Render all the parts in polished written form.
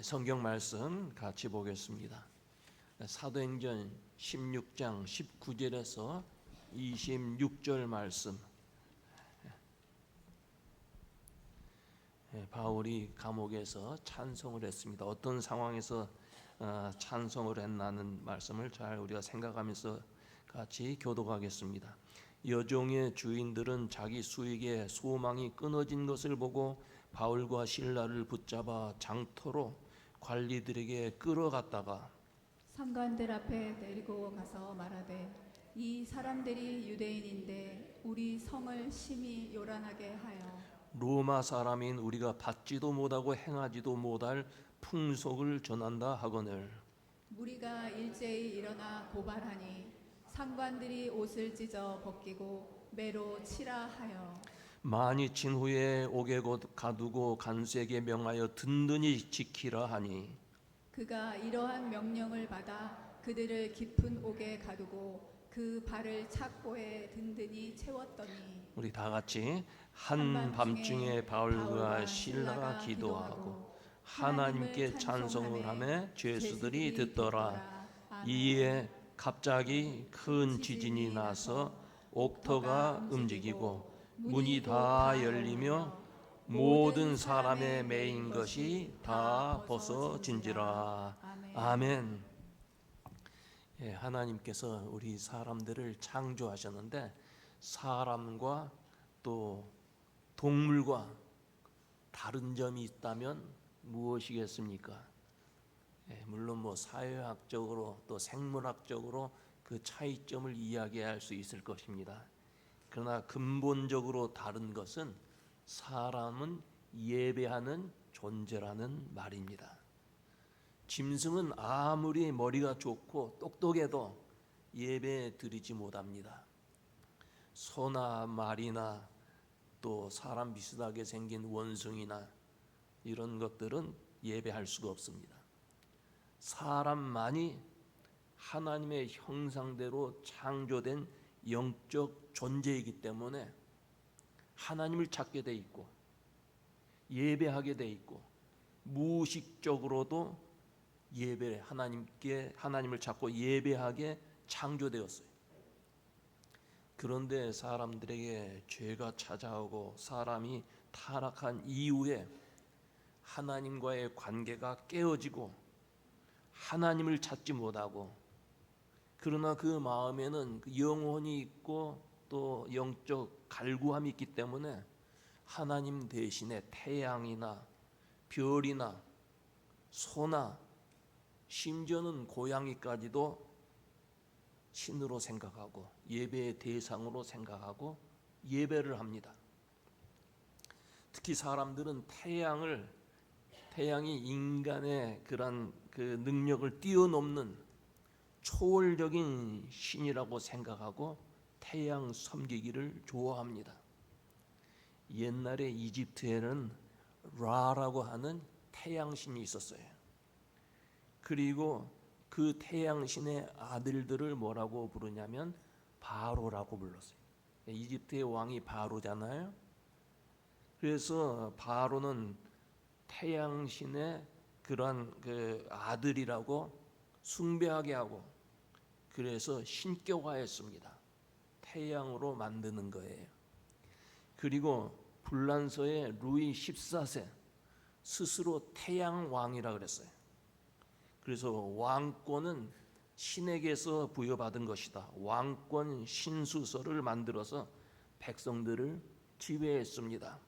성경 말씀 같이 보겠습니다. 사도행전 16장 19절에서 26절 말씀. 바울이 감옥에서 찬송을 했습니다. 어떤 상황에서 찬송을 했나는 말씀을 잘 우리가 생각하면서 같이 교독하겠습니다. 여종의 주인들은 자기 수익에 소망이 끊어진 것을 보고 바울과 실라를 붙잡아 장터로 관리들에게 끌어갔다가 상관들 앞에 데리고 가서 말하되, 이 사람들이 유대인인데 우리 성을 심히 요란하게 하여 로마 사람인 우리가 받지도 못하고 행하지도 못할 풍속을 전한다 하거늘 무리가 일제히 일어나 고발하니 상관들이 옷을 찢어 벗기고 매로 치라 하여 많이 친 후에 옥에 곧 가두고 간수에게 명하여 든든히 지키라 하니 그가 이러한 명령을 받아 그들을 깊은 옥에 가두고 그 발을 착고에 든든히 채웠더니 우리 다 같이 한밤중에 바울과 실라가 기도하고 하나님께 찬송을 하며 죄수들이 듣더라. 이에 갑자기 큰 지진이 나서 옥터가 움직이고 문이 다 열리며 모든 사람의 매인 것이 다 벗어진지라. 아멘. 하나님께서 우리 사람들을 창조하셨는데 사람과 또 동물과 다른 점이 있다면 무엇이겠습니까? 물론 사회학적으로 또 생물학적으로 그 차이점을 이야기할 수 있을 것입니다. 그러나 근본적으로 다른 것은 사람은 예배하는 존재라는 말입니다. 짐승은 아무리 머리가 좋고 똑똑해도 예배 드리지 못합니다. 소나 말이나 또 사람 비슷하게 생긴 원숭이나 이런 것들은 예배할 수가 없습니다. 사람만이 하나님의 형상대로 창조된 영적 존재이기 때문에 하나님을 찾게 돼 있고 예배하게 돼 있고 무의식적으로도 하나님을 찾고 예배하게 창조되었어요. 그런데 사람들에게 죄가 찾아오고 사람이 타락한 이후에 하나님과의 관계가 깨어지고 하나님을 찾지 못하고 그러나 그 마음에는 영혼이 있고 또 영적 갈구함이 있기 때문에 하나님 대신에 태양이나 별이나 소나 심지어는 고양이까지도 신으로 생각하고 예배의 대상으로 생각하고 예배를 합니다. 특히 사람들은 태양이 인간의 그런 그 능력을 뛰어넘는 초월적인 신이라고 생각하고 태양 섬기기를 좋아합니다. 옛날에 이집트에는 라라고 하는 태양신이 있었어요. 그리고 그 태양신의 아들들을 뭐라고 부르냐면 바로라고 불렀어요. 이집트의 왕이 바로잖아요. 그래서 바로는 태양신의 그런 그 아들이라고 숭배하게 하고 그래서 신격화했습니다. 태양으로 만드는 거예요. 그리고 불란서의 루이 14세 스스로 태양왕이라 그랬어요. 그래서 왕권은 신에게서 부여받은 것이다. 왕권 신수서를 만들어서 백성들을 지배했습니다.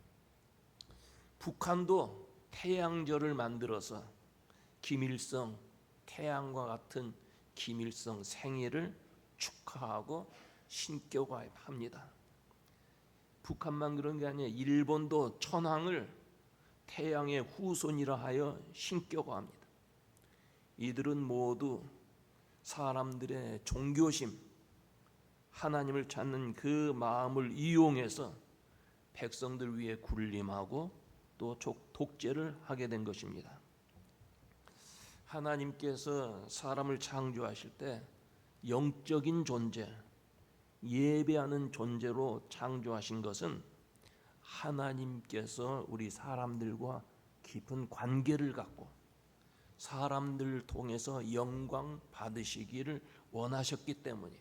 북한도 태양절을 만들어서 김일성, 태양과 같은 김일성 생일을 축하하고 신격화합니다. 북한만 그런 게 아니에요. 일본도 천황을 태양의 후손이라 하여 신격화합니다. 이들은 모두 사람들의 종교심, 하나님을 찾는 그 마음을 이용해서 백성들 위에 군림하고 또 독재를 하게 된 것입니다. 하나님께서 사람을 창조하실 때 영적인 존재, 예배하는 존재로 창조하신 것은 하나님께서 우리 사람들과 깊은 관계를 갖고 사람들 통해서 영광 받으시기를 원하셨기 때문에.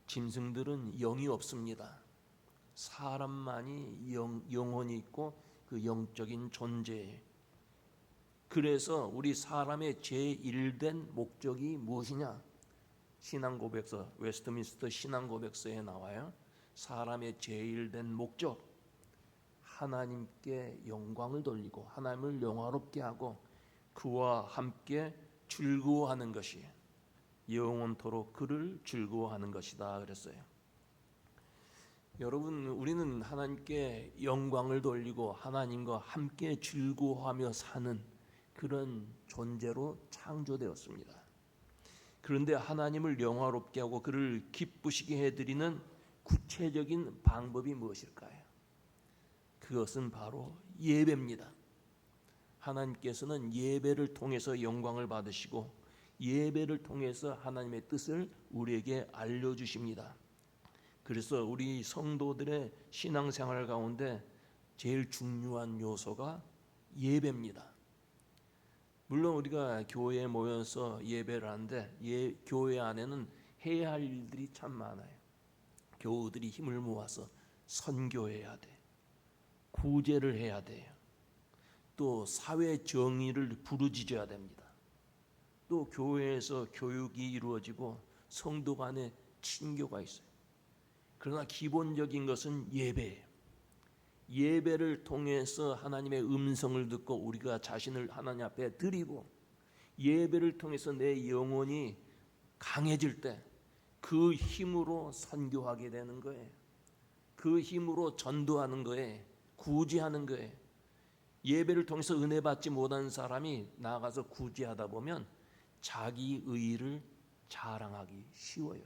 짐승들은 영이 없습니다. 사람만이 영혼이 있고 그 영적인 존재예요. 그래서 우리 사람의 제1된 목적이 무엇이냐? 신앙고백서, 웨스트민스터 신앙고백서에 나와요. 사람의 제1된 목적, 하나님께 영광을 돌리고 하나님을 영화롭게 하고 그와 함께 즐거워하는 것이 영원토록 그를 즐거워하는 것이다 그랬어요. 여러분, 우리는 하나님께 영광을 돌리고 하나님과 함께 즐거워하며 사는 그런 존재로 창조되었습니다. 그런데 하나님을 영화롭게 하고 그를 기쁘시게 해드리는 구체적인 방법이 무엇일까요? 그것은 바로 예배입니다. 하나님께서는 예배를 통해서 영광을 받으시고 예배를 통해서 하나님의 뜻을 우리에게 알려주십니다. 그래서 우리 성도들의 신앙생활 가운데 제일 중요한 요소가 예배입니다. 물론 우리가 교회에 모여서 예배를 하는데 교회 안에는 해야 할 일들이 참 많아요. 교우들이 힘을 모아서 선교해야 돼. 구제를 해야 돼요. 또 사회 정의를 부르짖어야 됩니다. 또 교회에서 교육이 이루어지고 성도 간에 친교가 있어요. 그러나 기본적인 것은 예배예요. 예배를 통해서 하나님의 음성을 듣고 우리가 자신을 하나님 앞에 드리고 예배를 통해서 내 영혼이 강해질 때 그 힘으로 선교하게 되는 거예요. 그 힘으로 전도하는 거예요. 구제하는 거예요. 예배를 통해서 은혜 받지 못한 사람이 나아가서 구제하다 보면 자기 의의를 자랑하기 쉬워요.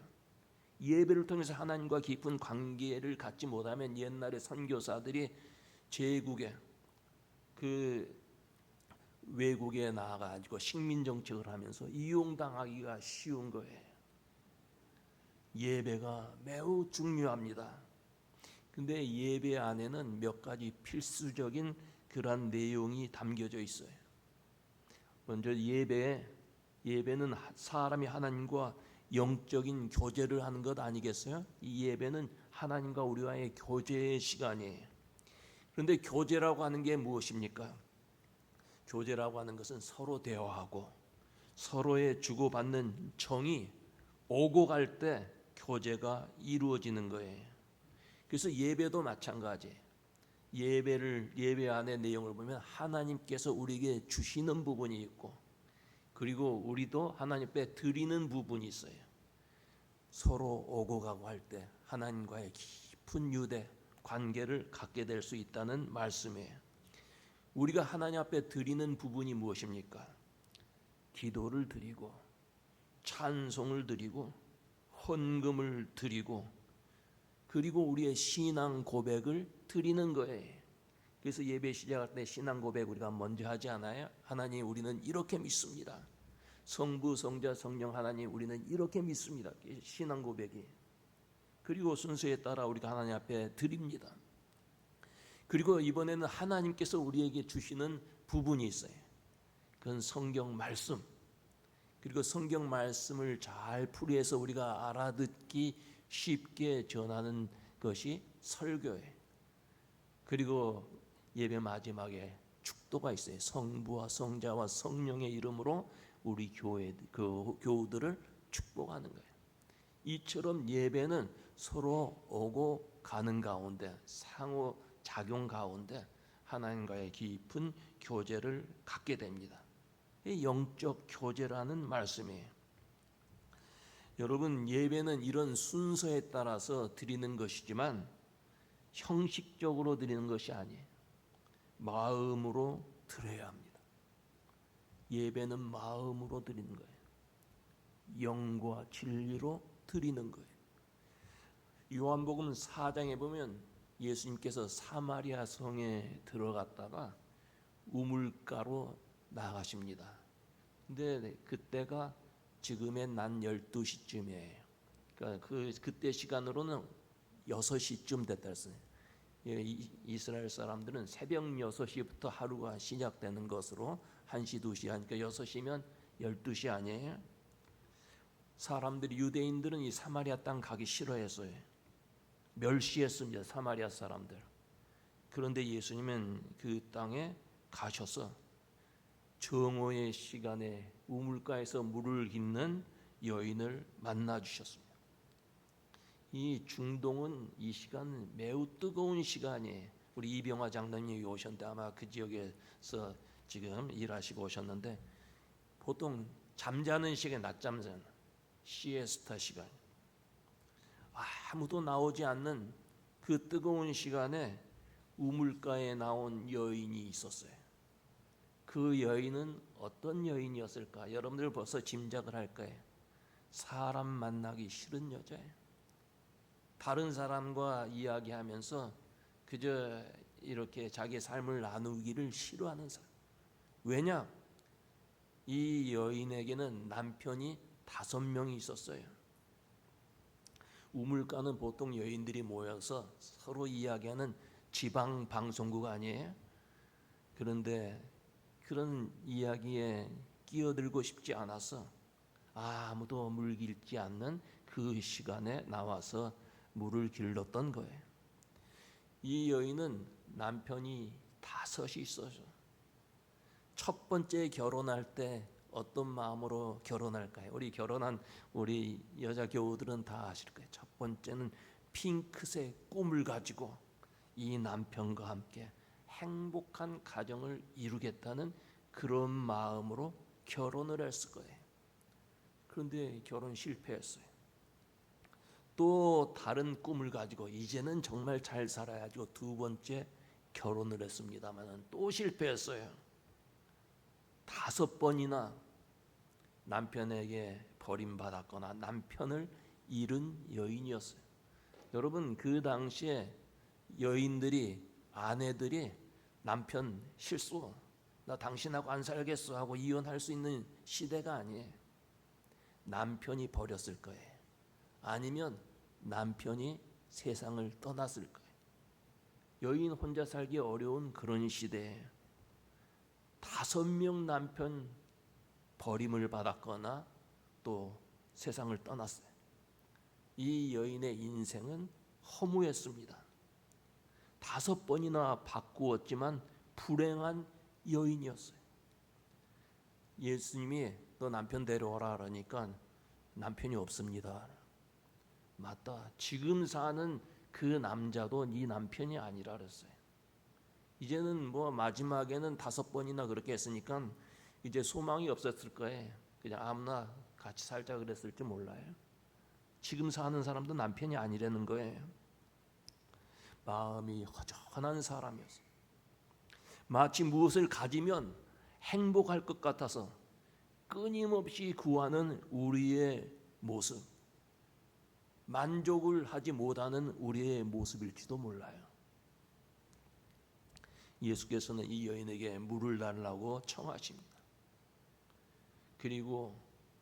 예배를 통해서 하나님과 깊은 관계를 갖지 못하면 옛날에 선교사들이 제국에 외국에 나가가지고 식민 정책을 하면서 이용당하기가 쉬운 거예요. 예배가 매우 중요합니다. 근데 예배 안에는 몇 가지 필수적인 그러한 내용이 담겨져 있어요. 먼저 예배는 사람이 하나님과 영적인 교제를 하는 것 아니겠어요? 이 예배는 하나님과 우리와의 교제의 시간이에요. 그런데 교제라고 하는 게 무엇입니까? 교제라고 하는 것은 서로 대화하고 서로의 주고받는 정이 오고 갈 때 교제가 이루어지는 거예요. 그래서 예배도 마찬가지예요. 예배 안의 내용을 보면 하나님께서 우리에게 주시는 부분이 있고 그리고 우리도 하나님 앞에 드리는 부분이 있어요. 서로 오고 가고 할 때 하나님과의 깊은 유대 관계를 갖게 될 수 있다는 말씀이에요. 우리가 하나님 앞에 드리는 부분이 무엇입니까? 기도를 드리고 찬송을 드리고 헌금을 드리고 그리고 우리의 신앙 고백을 드리는 거예요. 그래서 예배 시작할 때 신앙 고백 우리가 먼저 하지 않아요? 하나님, 우리는 이렇게 믿습니다. 성부, 성자, 성령 하나님, 우리는 이렇게 믿습니다. 신앙 고백이. 그리고 순서에 따라 우리가 하나님 앞에 드립니다. 그리고 이번에는 하나님께서 우리에게 주시는 부분이 있어요. 그건 성경 말씀. 그리고 성경 말씀을 잘 풀이해서 우리가 알아듣기 쉽게 전하는 것이 설교예요. 그리고 예배 마지막에 축도가 있어요. 성부와 성자와 성령의 이름으로 우리 교우들을 축복하는 거예요. 이처럼 예배는 서로 오고 가는 가운데 상호 작용 가운데 하나님과의 깊은 교제를 갖게 됩니다. 이 영적 교제라는 말씀이에요. 여러분, 예배는 이런 순서에 따라서 드리는 것이지만 형식적으로 드리는 것이 아니에요. 마음으로 드려야 합니다. 예배는 마음으로 드리는 거예요. 영과 진리로 드리는 거예요. 요한복음 4장에 보면 예수님께서 사마리아 성에 들어갔다가 우물가로 나가십니다. 근데 그때가 지금의 낮 12시쯤이에요. 그러니까 그때 시간으로는 6시쯤 됐다 했어요. 이스라엘 사람들은 새벽 6시부터 하루가 시작되는 것으로 1시, 2시 하니까 6시면 12시 아니에요? 사람들이 유대인들은 이 사마리아 땅 가기 싫어했어요. 멸시했습니다. 사마리아 사람들. 그런데 예수님은 그 땅에 가셔서 정오의 시간에 우물가에서 물을 깃는 여인을 만나 주셨습니다. 이 중동은 이 시간 매우 뜨거운 시간이에요. 우리 이병화 장로님이 오셨는데 아마 그 지역에서 지금 일하시고 오셨는데 보통 잠자는 시간에 낮잠 자는 시에스타 시간, 아무도 나오지 않는 그 뜨거운 시간에 우물가에 나온 여인이 있었어요. 그 여인은 어떤 여인이었을까? 여러분들 벌써 짐작을 할 거예요. 사람 만나기 싫은 여자예요. 다른 사람과 이야기하면서 그저 이렇게 자기 삶을 나누기를 싫어하는 사람. 왜냐? 이 여인에게는 남편이 5명이 있었어요. 우물가는 보통 여인들이 모여서 서로 이야기하는 지방 방송국 아니에요? 그런데 그런 이야기에 끼어들고 싶지 않아서 아무도 물 길지 않는 그 시간에 나와서 물을 길렀던 거예요. 이 여인은 남편이 5이 있어요. 첫 번째 결혼할 때 어떤 마음으로 결혼할까요? 우리 결혼한 우리 여자 교우들은 다 아실 거예요. 첫 번째는 핑크색 꿈을 가지고 이 남편과 함께 행복한 가정을 이루겠다는 그런 마음으로 결혼을 했을 거예요. 그런데 결혼 실패했어요. 또 다른 꿈을 가지고 이제는 정말 잘 살아야죠. 2번째 결혼을 했습니다만 또 실패했어요. 5번이나 남편에게 버림받았거나 남편을 잃은 여인이었어요. 여러분 그 당시에 여인들이 아내들이 남편 실수, 나 당신하고 안 살겠어 하고 이혼할 수 있는 시대가 아니에요. 남편이 버렸을 거예요. 아니면 남편이 세상을 떠났을 거예요. 여인 혼자 살기 어려운 그런 시대에 5명 남편 버림을 받았거나 또 세상을 떠났어요. 이 여인의 인생은 허무했습니다. 5번이나 바꾸었지만 불행한 여인이었어요. 예수님이 너 남편 데려오라 그러니까 남편이 없습니다. 맞다. 지금 사는 그 남자도 네 남편이 아니라 그랬어요. 이제는 뭐 마지막에는 5번이나 그렇게 했으니까 이제 소망이 없었을 거예요. 그냥 아무나 같이 살자 그랬을지 몰라요. 지금 사는 사람도 남편이 아니라는 거예요. 마음이 허전한 사람이었어요. 마치 무엇을 가지면 행복할 것 같아서 끊임없이 구하는 우리의 모습, 만족을 하지 못하는 우리의 모습일지도 몰라요. 예수께서는 이 여인에게 물을 달라고 청하십니다. 그리고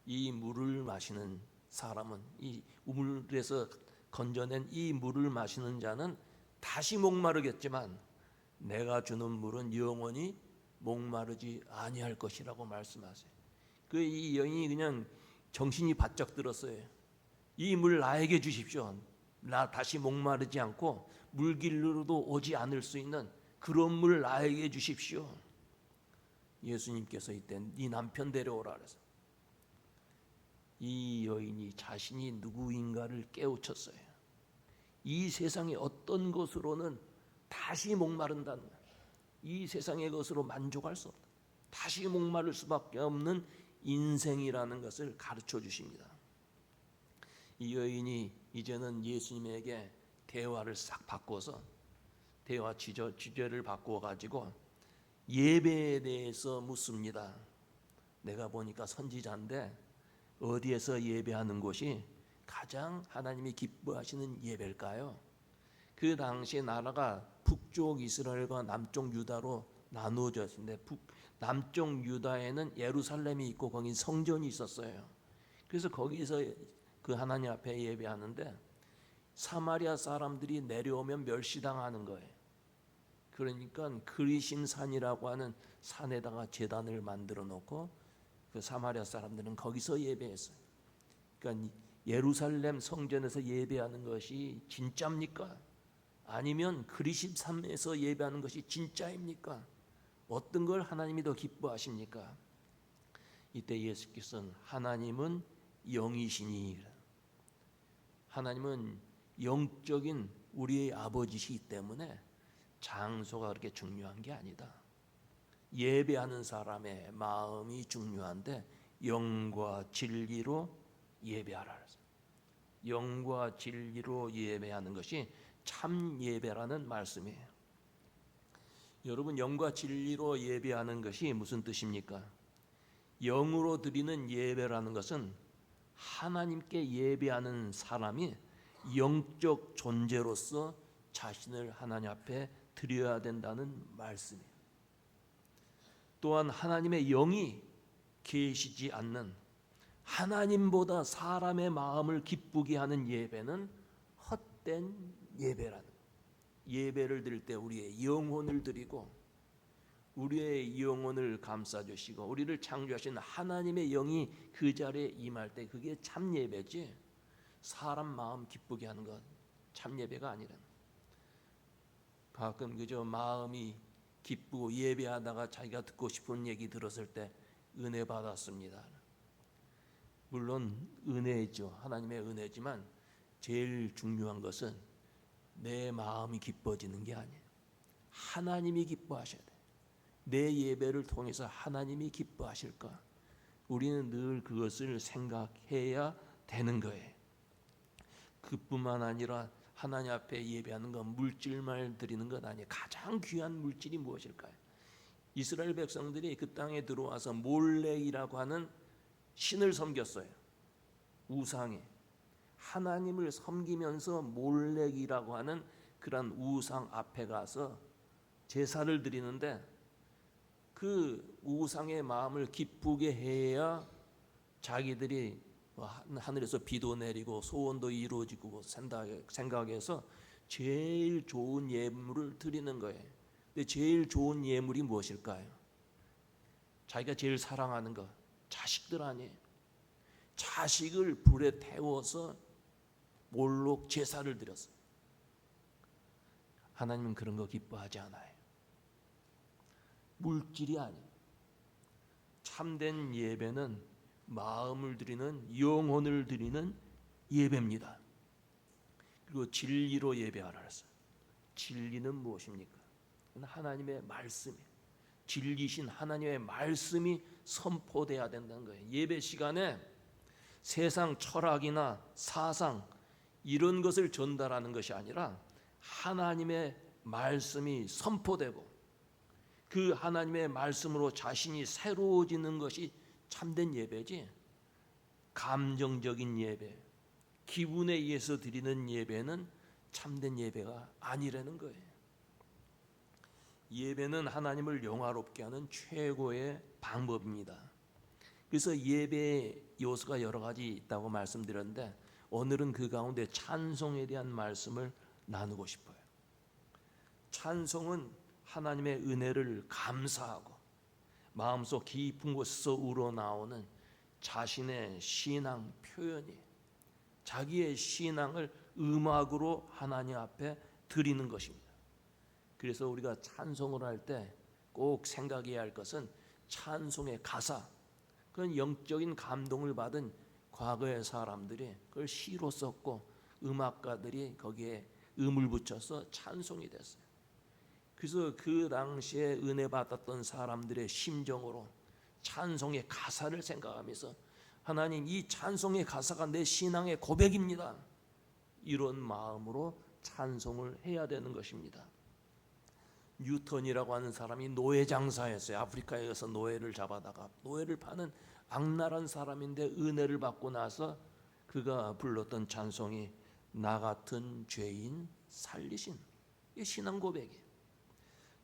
이 물을 마시는 사람은, 이 우물에서 건져낸 이 물을 마시는 자는 다시 목마르겠지만 내가 주는 물은 영원히 목마르지 아니할 것이라고 말씀하세요. 그 이 여인이 그냥 정신이 바짝 들었어요. 이 물 나에게 주십시오. 나 다시 목마르지 않고 물길로도 오지 않을 수 있는 그런 물 나에게 주십시오. 예수님께서 이때 네 남편 데려오라 그래서 이 여인이 자신이 누구인가를 깨우쳤어요. 이 세상의 어떤 것으로는 다시 목마른다는 거예요. 이 세상의 것으로 만족할 수 없다. 다시 목마를 수밖에 없는 인생이라는 것을 가르쳐 주십니다. 이 여인이 이제는 예수님에게 대화를 싹 바꿔서 대화 주제를 바꾸어 가지고 예배에 대해서 묻습니다. 내가 보니까 선지자인데 어디에서 예배하는 곳이 가장 하나님이 기뻐하시는 예배일까요? 그 당시 나라가 북쪽 이스라엘과 남쪽 유다로 나누어졌는데 남쪽 유다에는 예루살렘이 있고 거기 성전이 있었어요. 그래서 거기서 그 하나님 앞에 예배하는데 사마리아 사람들이 내려오면 멸시당하는 거예요. 그러니까 그리심산이라고 하는 산에다가 제단을 만들어 놓고 그 사마리아 사람들은 거기서 예배했어요. 그러니까 예루살렘 성전에서 예배하는 것이 진짜입니까? 아니면 그리심산에서 예배하는 것이 진짜입니까? 어떤 걸 하나님이 더 기뻐하십니까? 이때 예수께서는 하나님은 영이시니, 하나님은 영적인 우리의 아버지시기 때문에 장소가 그렇게 중요한 게 아니다. 예배하는 사람의 마음이 중요한데 영과 진리로 예배하라. 영과 진리로 예배하는 것이 참 예배라는 말씀이에요. 여러분, 영과 진리로 예배하는 것이 무슨 뜻입니까? 영으로 드리는 예배라는 것은 하나님께 예배하는 사람이 영적 존재로서 자신을 하나님 앞에 드려야 된다는 말씀이에요. 또한 하나님의 영이 계시지 않는, 하나님보다 사람의 마음을 기쁘게 하는 예배는 헛된 예배라는 거예요. 예배를 드릴 때 우리의 영혼을 드리고 우리의 영혼을 감싸주시고 우리를 창조하신 하나님의 영이 그 자리에 임할 때 그게 참 예배지, 사람 마음 기쁘게 하는 것 참 예배가 아니라는 거예요. 가끔 그저 마음이 기쁘고 예배하다가 자기가 듣고 싶은 얘기 들었을 때 은혜 받았습니다. 물론 은혜죠. 하나님의 은혜지만 제일 중요한 것은 내 마음이 기뻐지는 게 아니에요. 하나님이 기뻐하셔야 돼. 내 예배를 통해서 하나님이 기뻐하실까? 우리는 늘 그것을 생각해야 되는 거예요. 그뿐만 아니라 하나님 앞에 예배하는 건 물질만 드리는 것 아니에요. 가장 귀한 물질이 무엇일까요? 이스라엘 백성들이 그 땅에 들어와서 몰렉이라고 하는 신을 섬겼어요. 우상에. 하나님을 섬기면서 몰렉이라고 하는 그런 우상 앞에 가서 제사를 드리는데 그 우상의 마음을 기쁘게 해야 자기들이 하늘에서 비도 내리고 소원도 이루어지고 생각해서 제일 좋은 예물을 드리는 거예요. 근데 제일 좋은 예물이 무엇일까요? 자기가 제일 사랑하는 것, 자식들 아니에요. 자식을 불에 태워서 몰록 제사를 드렸어요. 하나님은 그런 거 기뻐하지 않아요. 물질이 아니에요. 참된 예배는 마음을 드리는, 영혼을 드리는 예배입니다. 그리고 진리로 예배하라 했어요. 진리는 무엇입니까? 하나님의 말씀이에요. 진리신 하나님의 말씀이 선포돼야 된다는 거예요. 예배 시간에 세상 철학이나 사상 이런 것을 전달하는 것이 아니라 하나님의 말씀이 선포되고 그 하나님의 말씀으로 자신이 새로워지는 것이 참된 예배지, 감정적인 예배, 기분에 의해서 드리는 예배는 참된 예배가 아니라는 거예요. 예배는 하나님을 영화롭게 하는 최고의 방법입니다. 그래서 예배의 요소가 여러 가지 있다고 말씀드렸는데 오늘은 그 가운데 찬송에 대한 말씀을 나누고 싶어요. 찬송은 하나님의 은혜를 감사하고 마음속 깊은 곳에서 우러나오는 자신의 신앙 표현이, 자기의 신앙을 음악으로 하나님 앞에 드리는 것입니다. 그래서 우리가 찬송을 할 때 꼭 생각해야 할 것은 찬송의 가사, 그런 영적인 감동을 받은 과거의 사람들이 그걸 시로 썼고 음악가들이 거기에 음을 붙여서 찬송이 됐어요. 그래서 그 당시에 은혜 받았던 사람들의 심정으로 찬송의 가사를 생각하면서 하나님, 이 찬송의 가사가 내 신앙의 고백입니다. 이런 마음으로 찬송을 해야 되는 것입니다. 뉴턴이라고 하는 사람이 노예 장사였어요. 아프리카에 가서 노예를 잡아다가 노예를 파는 악랄한 사람인데 은혜를 받고 나서 그가 불렀던 찬송이 나 같은 죄인 살리신, 이 신앙 고백이에요.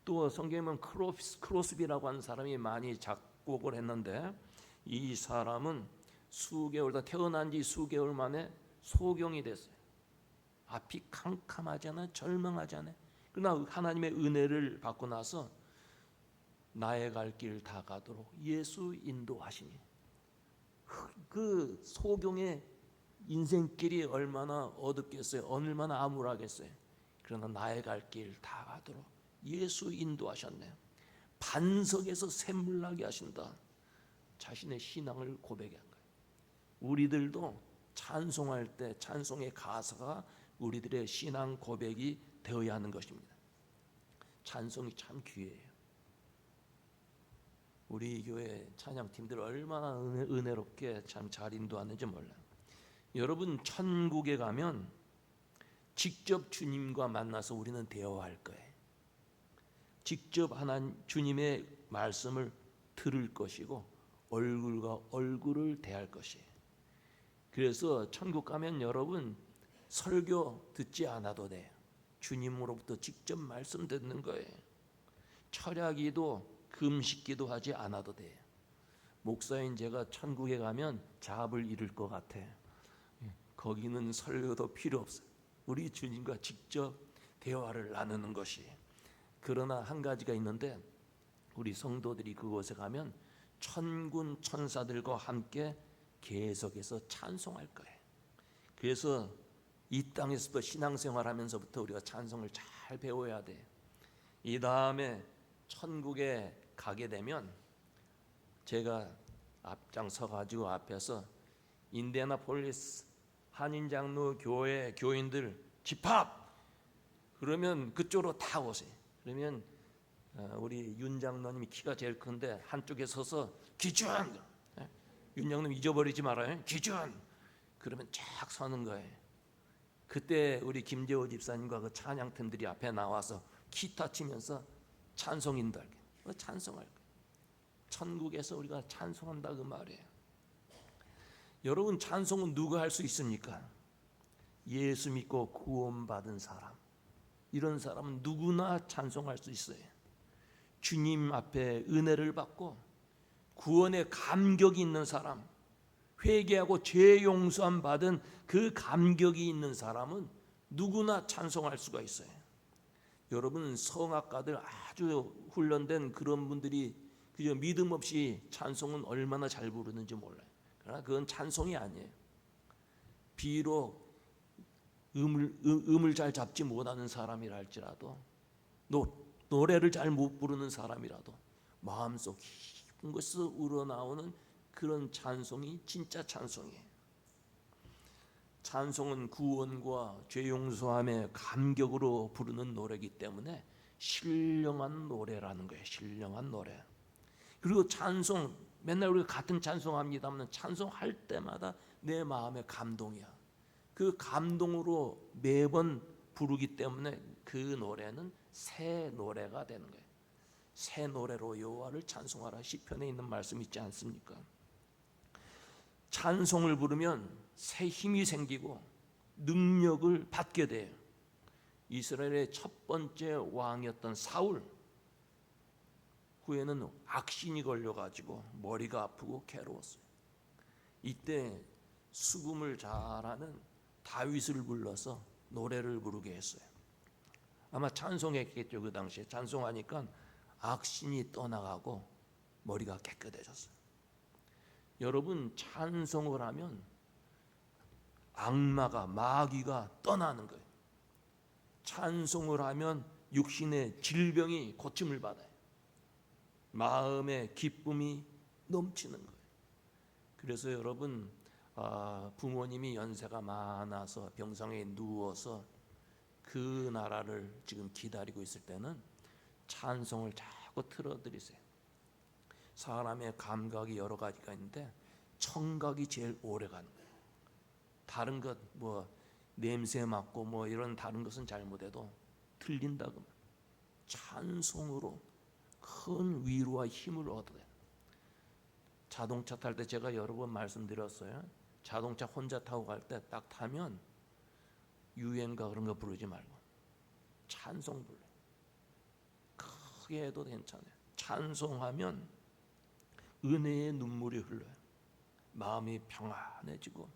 또 성경에 보면 크로스비라고 하는 사람이 많이 작곡을 했는데 이 사람은 태어난 지 수개월 만에 소경이 됐어요. 앞이 캄캄하잖아요. 절망하잖아요. 그러나 하나님의 은혜를 받고 나서 나의 갈 길 다 가도록 예수 인도하시니, 그 소경의 인생길이 얼마나 어둡겠어요. 얼마나 암울하겠어요. 그러나 나의 갈 길 다 가도록 예수 인도하셨네요. 반석에서 샘물 나게 하신다. 자신의 신앙을 고백한 거예요. 우리들도 찬송할 때 찬송의 가사가 우리들의 신앙 고백이 되어야 하는 것입니다. 찬송이 참 귀해요. 우리 교회 찬양팀들 얼마나 은혜롭게 참 잘 인도하는지 몰라요. 여러분, 천국에 가면 직접 주님과 만나서 우리는 대화할 거예요. 직접 하나님 주님의 말씀을 들을 것이고 얼굴과 얼굴을 대할 것이에요. 그래서 천국 가면 여러분 설교 듣지 않아도 돼요. 주님으로부터 직접 말씀 듣는 거예요. 철야기도 금식기도 하지 않아도 돼요. 목사인 제가 천국에 가면 잡을 잃을 것 같아요. 거기는 설교도 필요 없어요. 우리 주님과 직접 대화를 나누는 것이. 그러나 한 가지가 있는데, 우리 성도들이 그곳에 가면 천군 천사들과 함께 계속해서 찬송할 거예요. 그래서 이 땅에서도 신앙생활하면서부터 우리가 찬송을 잘 배워야 돼요. 이 다음에 천국에 가게 되면 제가 앞장서 가지고 앞에서 인디애나폴리스 한인장로 교회 교인들 집합! 그러면 그쪽으로 다 오세요. 그러면 우리 윤 장로님이 키가 제일 큰데 한쪽에 서서 기준! 윤 장로님 잊어버리지 말아요. 기준! 그러면 쫙 서는 거예요. 그때 우리 김재호 집사님과 그 찬양팀들이 앞에 나와서 기타 치면서 찬송 인도할 거예요. 찬송할 거예요. 천국에서 우리가 찬송한다 그 말이에요. 여러분, 찬송은 누가 할 수 있습니까? 예수 믿고 구원받은 사람, 이런 사람은 누구나 찬송할 수 있어요. 주님 앞에 은혜를 받고 구원의 감격이 있는 사람, 회개하고 죄 용서함 받은 그 감격이 있는 사람은 누구나 찬송할 수가 있어요. 여러분, 성악가들 아주 훈련된 그런 분들이 그저 믿음 없이 찬송은 얼마나 잘 부르는지 몰라요. 그러나 그건 찬송이 아니에요. 비록 음을 잘 잡지 못하는 사람이라 할지라도, 노래를 잘 못 부르는 사람이라도 마음속 깊은 곳에서 우러나오는 그런 찬송이 진짜 찬송이에요. 찬송은 구원과 죄 용서함의 감격으로 부르는 노래이기 때문에 신령한 노래라는 거예요. 신령한 노래. 그리고 찬송, 맨날 우리가 같은 찬송합니다만 찬송할 때마다 내 마음의 감동이야. 그 감동으로 매번 부르기 때문에 그 노래는 새 노래가 되는 거예요. 새 노래로 여호와를 찬송하라, 시편에 있는 말씀 있지 않습니까? 찬송을 부르면 새 힘이 생기고 능력을 받게 돼요. 이스라엘의 첫 번째 왕이었던 사울, 후에는 악신이 걸려가지고 머리가 아프고 괴로웠어요. 이때 수금을 잘하는 다윗을 불러서 노래를 부르게 했어요. 아마 찬송했겠죠. 그 당시에 찬송하니까 악신이 떠나가고 머리가 깨끗해졌어요. 여러분, 찬송을 하면 악마가, 마귀가 떠나는 거예요. 찬송을 하면 육신의 질병이 고침을 받아요. 마음의 기쁨이 넘치는 거예요. 그래서 여러분, 부모님이 연세가 많아서 병상에 누워서 그 나라를 지금 기다리고 있을 때는 찬송을 자꾸 틀어드리세요. 사람의 감각이 여러 가지가 있는데 청각이 제일 오래 가는 거예요. 다른 것 뭐 냄새 맡고 뭐 이런 다른 것은 잘못해도 틀린다 그러면 찬송으로 큰 위로와 힘을 얻어요. 자동차 탈 때 제가 여러 번 말씀드렸어요. 자동차 혼자 타고 갈 때 딱 타면 유행가 그런 거 부르지 말고 찬송 불러요. 크게 해도 괜찮아요. 찬송하면 은혜의 눈물이 흘러요. 마음이 평안해지고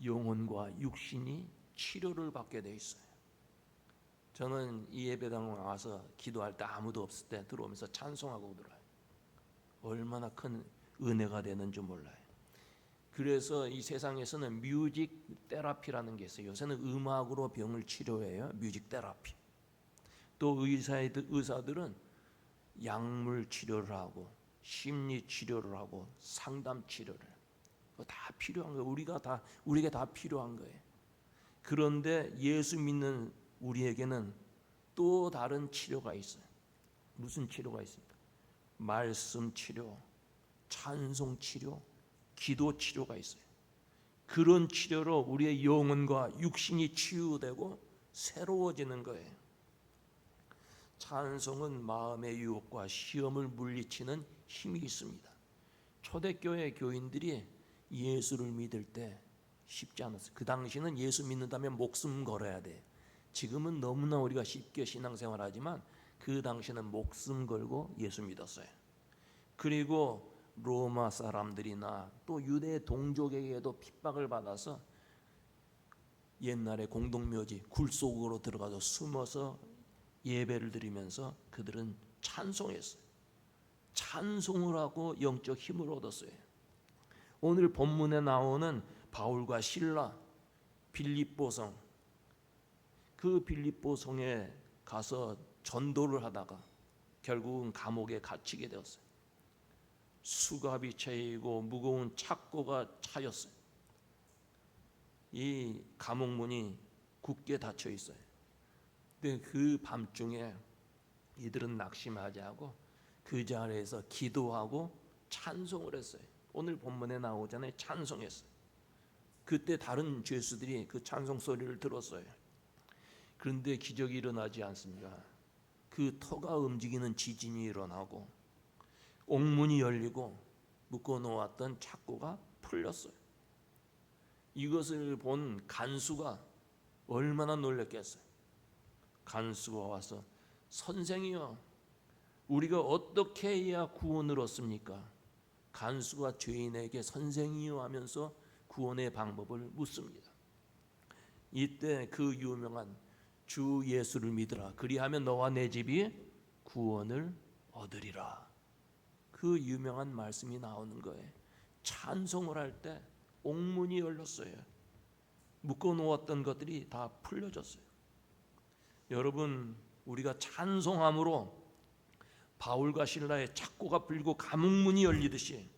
영혼과 육신이 치료를 받게 돼 있어요. 저는 이 예배당 와서 기도할 때 아무도 없을 때 들어오면서 찬송하고 들어요. 얼마나 큰 은혜가 되는 줄 몰라요. 그래서 이 세상에서는 뮤직 테라피라는 게 있어요. 요새는 음악으로 병을 치료해요. 뮤직 테라피. 또 의사들은 약물 치료를 하고 심리 치료를 하고 상담 치료를, 그거 다 필요한 거예요. 우리에게 다 필요한 거예요. 그런데 예수 믿는 우리에게는 또 다른 치료가 있어요. 무슨 치료가 있습니까? 말씀 치료, 찬송 치료, 기도 치료가 있어요. 그런 치료로 우리의 영혼과 육신이 치유되고 새로워지는 거예요. 찬송은 마음의 유혹과 시험을 물리치는 힘이 있습니다. 초대교회 교인들이 예수를 믿을 때 쉽지 않았어요. 그 당시는 예수 믿는다면 목숨 걸어야 돼. 지금은 너무나 우리가 쉽게 신앙생활하지만 그 당시는 목숨 걸고 예수 믿었어요. 그리고 로마 사람들이나 또 유대 동족에게도 핍박을 받아서 옛날에 공동묘지 굴 속으로 들어가서 숨어서 예배를 드리면서 그들은 찬송했어요. 찬송을 하고 영적 힘을 얻었어요. 오늘 본문에 나오는 바울과 실라, 빌립보성, 그 빌립보성에 가서 전도를 하다가 결국은 감옥에 갇히게 되었어요. 수갑이 차이고 무거운 착고가 차였어요. 이 감옥문이 굳게 닫혀 있어요. 근데 그 밤중에 이들은 낙심하지 않고 그 자리에서 기도하고 찬송을 했어요. 오늘 본문에 나오잖아요. 찬송했어요. 그때 다른 죄수들이 그 찬송 소리를 들었어요. 그런데 기적이 일어나지 않습니다. 그 터가 움직이는 지진이 일어나고 옥문이 열리고 묶어놓았던 착고가 풀렸어요. 이것을 본 간수가 얼마나 놀랐겠어요. 간수가 와서 선생이여, 우리가 어떻게 해야 구원을 얻습니까? 간수가 죄인에게 선생이여 하면서 구원의 방법을 묻습니다. 이때 그 유명한 주 예수를 믿으라, 그리하면 너와 내 집이 구원을 얻으리라, 그 유명한 말씀이 나오는 거예요. 찬송을 할 때 옥문이 열렸어요. 묶어놓았던 것들이 다 풀려졌어요. 여러분, 우리가 찬송함으로 바울과 실라의 착고가 풀리고 감옥문이 열리듯이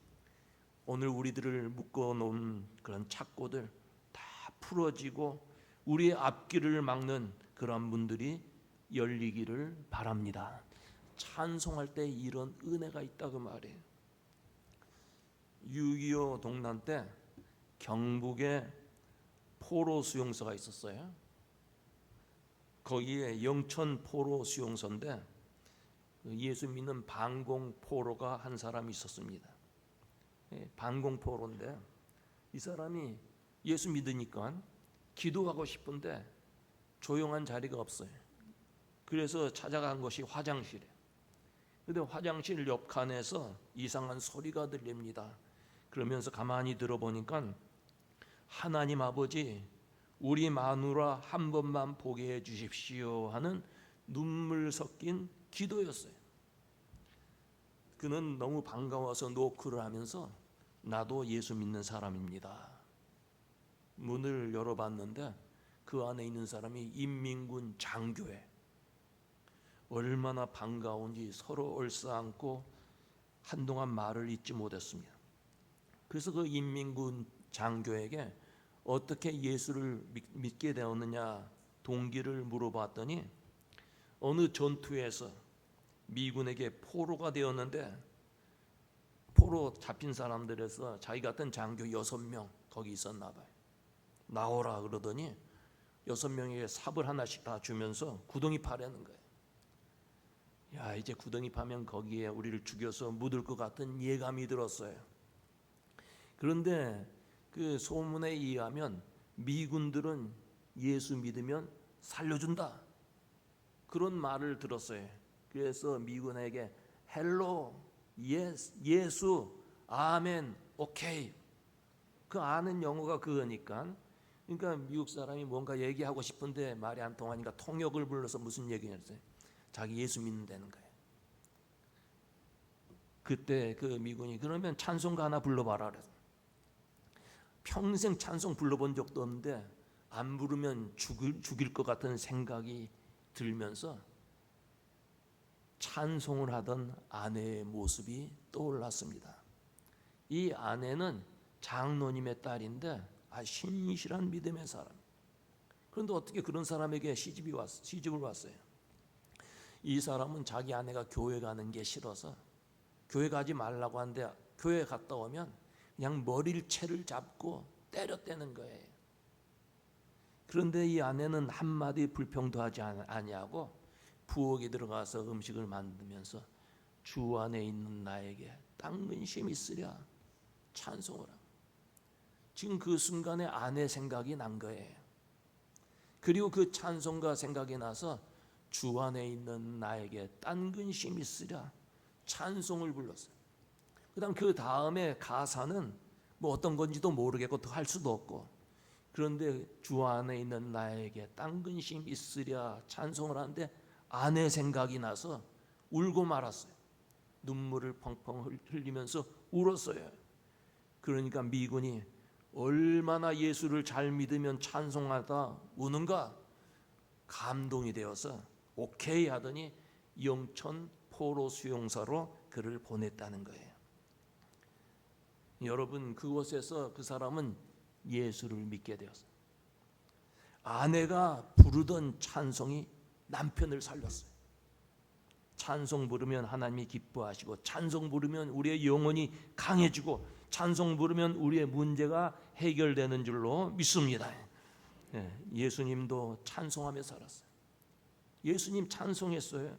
오늘 우리들을 묶어놓은 그런 착고들 다 풀어지고 우리의 앞길을 막는 그런 문들이 열리기를 바랍니다. 찬송할 때 이런 은혜가 있다고 말해요. 6.25 동란 때 경북에 포로 수용소가 있었어요. 거기에 영천 포로 수용소인데 예수 믿는 반공포로가 한 사람이 있었습니다. 반공포로인데 이 사람이 예수 믿으니까 기도하고 싶은데 조용한 자리가 없어요. 그래서 찾아간 것이 화장실이에요. 그런데 화장실 옆 칸에서 이상한 소리가 들립니다. 그러면서 가만히 들어보니까 하나님 아버지, 우리 마누라 한 번만 보게 해 주십시오 하는 눈물 섞인 기도였어요. 그는 너무 반가워서 노크를 하면서 나도 예수 믿는 사람입니다. 문을 열어봤는데 그 안에 있는 사람이 인민군 장교예요. 얼마나 반가운지 서로 얼싸안고 한동안 말을 잇지 못했습니다. 그래서 그 인민군 장교에게 어떻게 예수를 믿게 되었느냐 동기를 물어봤더니 어느 전투에서 미군에게 포로가 되었는데 포로 잡힌 사람들에서 자기 같은 장교 6명 거기 있었나 봐요. 나오라 그러더니 6명에게 삽을 하나씩 다 주면서 구덩이 파라는 거예요. 야, 이제 구덩이 파면 거기에 우리를 죽여서 묻을 것 같은 예감이 들었어요. 그런데 그 소문에 의하면 미군들은 예수 믿으면 살려준다, 그런 말을 들었어요. 그래서 미군에게 헬로, 예수, 아멘, 오케이, 그 아는 영어가 그거니까 그러니까 미국 사람이 뭔가 얘기하고 싶은데 말이 안 통하니까 통역을 불러서 무슨 얘기냐랬어요. 자기 예수 믿는다는 거예요. 그때 그 미군이 그러면 찬송가 하나 불러봐라 그래서 평생 찬송 불러본 적도 없는데 안 부르면 죽일 것 같은 생각이 들면서 찬송을 하던 아내의 모습이 떠올랐습니다. 이 아내는 장로님의 딸인데 신실한 믿음의 사람. 그런데 어떻게 그런 사람에게 시집을 왔어요? 이 사람은 자기 아내가 교회 가는 게 싫어서 교회 가지 말라고 하는데 교회 갔다 오면 그냥 머리를 채를 잡고 때렸대는 거예요. 그런데 이 아내는 한마디 불평도 하지 아니하고 부엌에 들어가서 음식을 만들면서 주 안에 있는 나에게 딱 근심 있으랴 찬송을 하고 지금 그 순간에 아내 생각이 난 거예요. 그리고 그 찬송가 생각이 나서 주 안에 있는 나에게 딴 근심 있으랴 찬송을 불렀어요. 그다음 그 다음에 가사는 뭐 어떤 건지도 모르겠고 더 할 수도 없고 그런데 주 안에 있는 나에게 딴 근심 있으랴 찬송을 하는데 아내 생각이 나서 울고 말았어요. 눈물을 펑펑 흘리면서 울었어요. 그러니까 미군이 얼마나 예수를 잘 믿으면 찬송하다 우는가 감동이 되어서 오케이 하더니 영천 포로 수용소로 그를 보냈다는 거예요. 여러분 그곳에서 그 사람은 예수를 믿게 되었어요. 아내가 부르던 찬송이 남편을 살렸어요. 찬송 부르면 하나님이 기뻐하시고 찬송 부르면 우리의 영혼이 강해지고 찬송 부르면 우리의 문제가 해결되는 줄로 믿습니다. 예수님도 찬송하며 살았어요. 예수님 찬송했어요.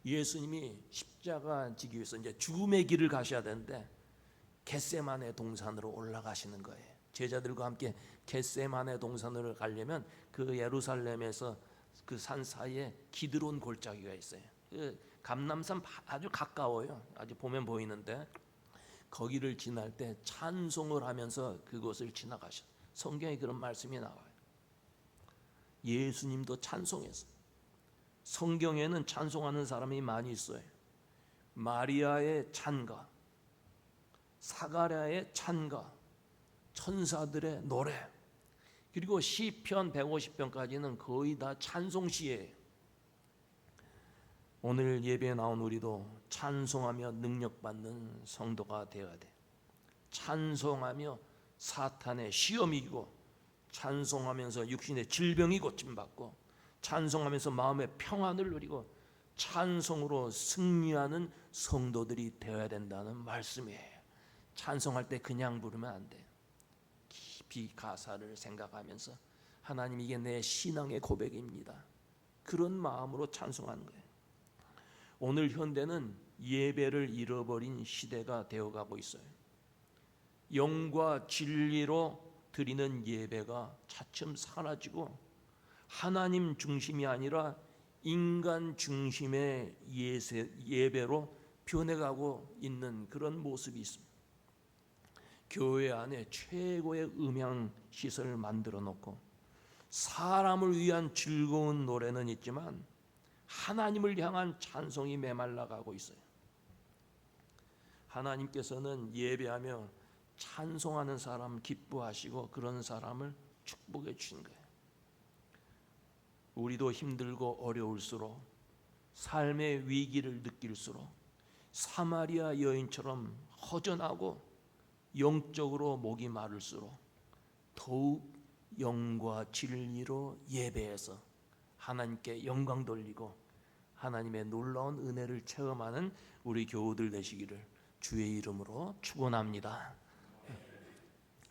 예수님이 십자가 지기 위해서 이제 죽음의 길을 가셔야 되는데 겟세마네 동산으로 올라가시는 거예요. 제자들과 함께 겟세마네 동산으로 가려면 그 예루살렘에서 그 산 사이에 기드론 골짜기가 있어요. 그 감람산 아주 가까워요. 아주 보면 보이는데 거기를 지날 때 찬송을 하면서 그곳을 지나가셨어요. 성경에 그런 말씀이 나와요. 예수님도 찬송했어요. 성경에는 찬송하는 사람이 많이 있어요. 마리아의 찬가, 사가랴의 찬가, 천사들의 노래, 그리고 시편 150편까지는 거의 다 찬송시예요. 오늘 예배에 나온 우리도 찬송하며 능력받는 성도가 되어야 돼. 찬송하며 사탄의 시험이 이기고 찬송하면서 육신의 질병이 고침받고 찬송하면서 마음의 평안을 누리고 찬송으로 승리하는 성도들이 되어야 된다는 말씀이에요. 찬송할 때 그냥 부르면 안 돼요. 깊이 가사를 생각하면서 하나님 이게 내 신앙의 고백입니다. 그런 마음으로 찬송하는 거예요. 오늘 현대는 예배를 잃어버린 시대가 되어가고 있어요. 영과 진리로 드리는 예배가 차츰 사라지고 하나님 중심이 아니라 인간 중심의 예배로 변해가고 있는 그런 모습이 있습니다. 교회 안에 최고의 음향 시설을 만들어 놓고 사람을 위한 즐거운 노래는 있지만 하나님을 향한 찬송이 메말라가고 있어요. 하나님께서는 예배하며 찬송하는 사람 기뻐하시고 그런 사람을 축복해 주신 거예요. 우리도 힘들고 어려울수록 삶의 위기를 느낄수록 사마리아 여인처럼 허전하고 영적으로 목이 마를수록 더욱 영과 진리로 예배해서 하나님께 영광 돌리고 하나님의 놀라운 은혜를 체험하는 우리 교우들 되시기를 주의 이름으로 축원합니다.